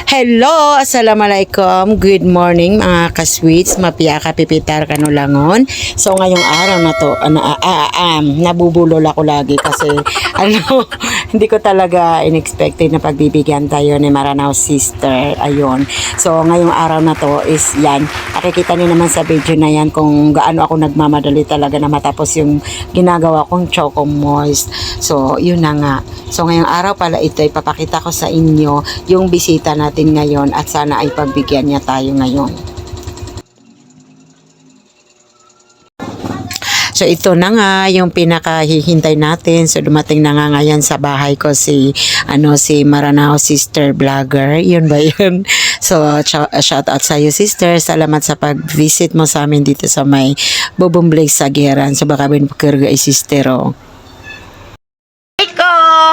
Hello, assalamualaikum. Good morning mga kasweets, mapia ka pipitar kanulangon. So ngayong araw na to, nabubulol ako lagi kasi hindi ko talaga inexpected na pagbibigyan tayo ni Maranao sister. Ayun. So ngayong araw na to is yan. Nakikita niyo naman sa video na yan kung gaano ako nagmamadali talaga na matapos yung ginagawa kong Choco Moist. So yun na nga. So ngayong araw pala ito ipapakita ko sa inyo yung bisita natin ngayon at sana ay pagbigyan niya tayo ngayon. So ito na nga yung pinakahihintay natin. So dumating na nga ngayon sa bahay ko si Maranao sister vlogger. Yun ba yun? So shout out sa iyo sister. Salamat sa pag-visit mo sa amin dito sa may Bubumblig sa Giran. So baka binukirga ay sister oh.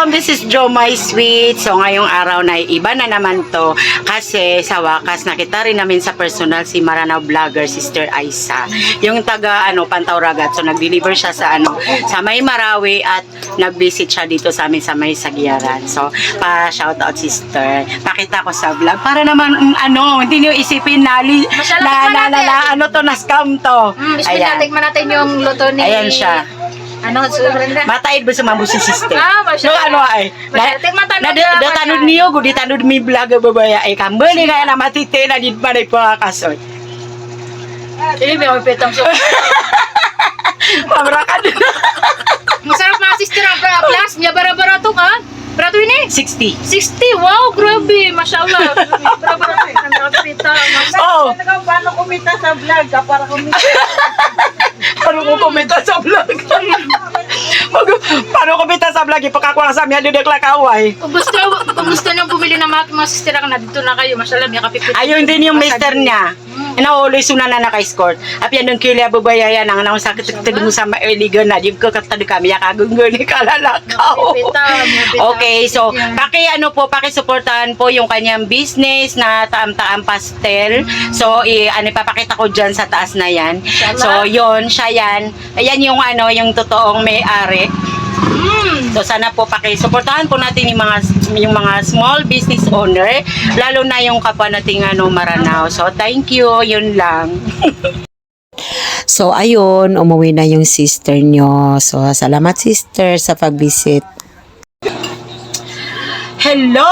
This is Jo My Sweet. So ngayong araw na iba na naman to kasi sa wakas nakita rin namin sa personal si Maranao vlogger sister Aisa. Yung taga Pantauragat. So nag-deliver siya sa sa May Marawi at nag-visit siya dito sa amin sa May Sagiaran. So pa shout out sister. Pakita ko sa vlog para naman hindi niyo isipin na na scam to. Ayan. Tikman natin yung luto ni Ayan siya. Mataid ba sa mabusi sister? No ay. Datanud niyo gud ditanud mi vlog babaya ay kambali kaya na matite na dit pa pangakasoy. Dili may petang so. Pabrakan. Masarap mga sister ang plus niya bara-bara to ka. Barato ini? 60. 60. Wow, grabe. Mashallah. Bara-bara to. Oh. Paano kumita sa vlog? Para kumita. Paano ko kumita sa vlog? Paano kumita sa vlog? Ipakakuha sa miyan din lakaway. Kung gusto nyo bumili ng mga sister na dito na kayo, mashallah, may kapipit. Ayun din yung mister niya. Always una na naka-escort. Apian ng kilya babayayan ang nang sakit mo sa mailigan na. Yung kakatado kami, yakagunggo ni kalalakaw. Okay, so paki-suportahan po yung kanyang business na Taam-Taam Pastel. So ipapakita ko dyan sa taas na yan. So yun, siya yan. Ayan yung yung totoong may-ari. So sana po paki-suportahan po natin yung mga small business owner, lalo na yung kapwa nating Maranao. So thank you, yun lang. So ayun, umuwi na yung sister nyo. So salamat sister sa pag-visit. Hello!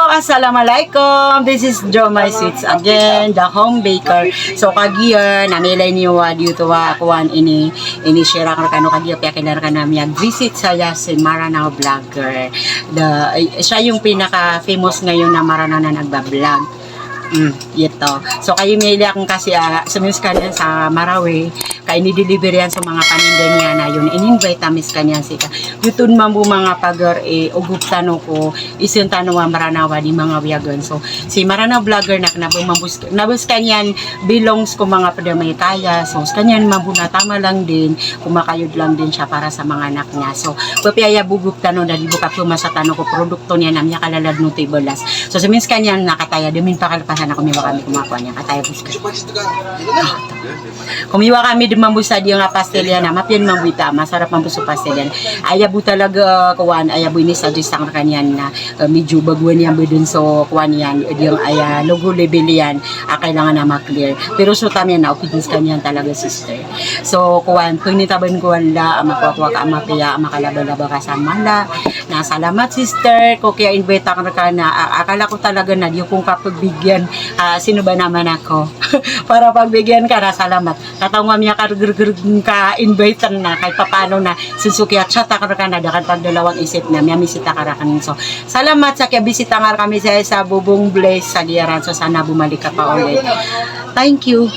Assalamualaikum! This is Jo My Sweets again, the home baker. So kagiya, namilay niyo dito akuan ini share ako kano kagiya pia kailangan ka namin visit saya si Maranao vlogger. Siya yung pinaka-famous ngayon na Maranao na nagba-vlog. Ito. So kayo may akong kasi sumis kanya sa Marawi kaya ni-deliver yan sa mga paninda niya na yun in-invite amis kanya sika yutun mambu mga pagar ugup tano ko isin tano Maranawa di mga wiyagan. So si Maranao vlogger na nabus kanyan belongs ko mga padamay kaya so kanyan mambu na tama lang din kumakayod lang din siya para sa mga anak niya. So papiyaya bugup tano na dibuka pumasa tano ko produkto niya na niya kalalad no tabelas. So sumis kanyan nakataya demin pa kalpasan ako miwa kami kumakuha niya kataya buska. Kumiwa kami mambusa di nga pastel yan na mapian mambuita masarap mambuso pastel yan ayabu talaga kuwan ayabu ini sa disang kanyan na medyo baguan yan budun so kuwan yan yung logo level yan kailangan na ma-clear pero so tami yan na opinions kanyan talaga sister. So kuwan kung nitaban kuwan la makuha ka mapiya makalaba-laba ka sa mala na salamat sister ko kaya invite ka na akala ko talaga na di kung kapagbigyan sino ba naman ako para pagbigyan ka na salamat katawang miya ka-invite na kahit papano na susuki at chat ka na dakan pagdalawang isip na miya misita ka rakan. So salamat sa kaya bisita nga kami sa Bubumblig sa Giaran. So sana bumalik ka pa ulit. Thank you.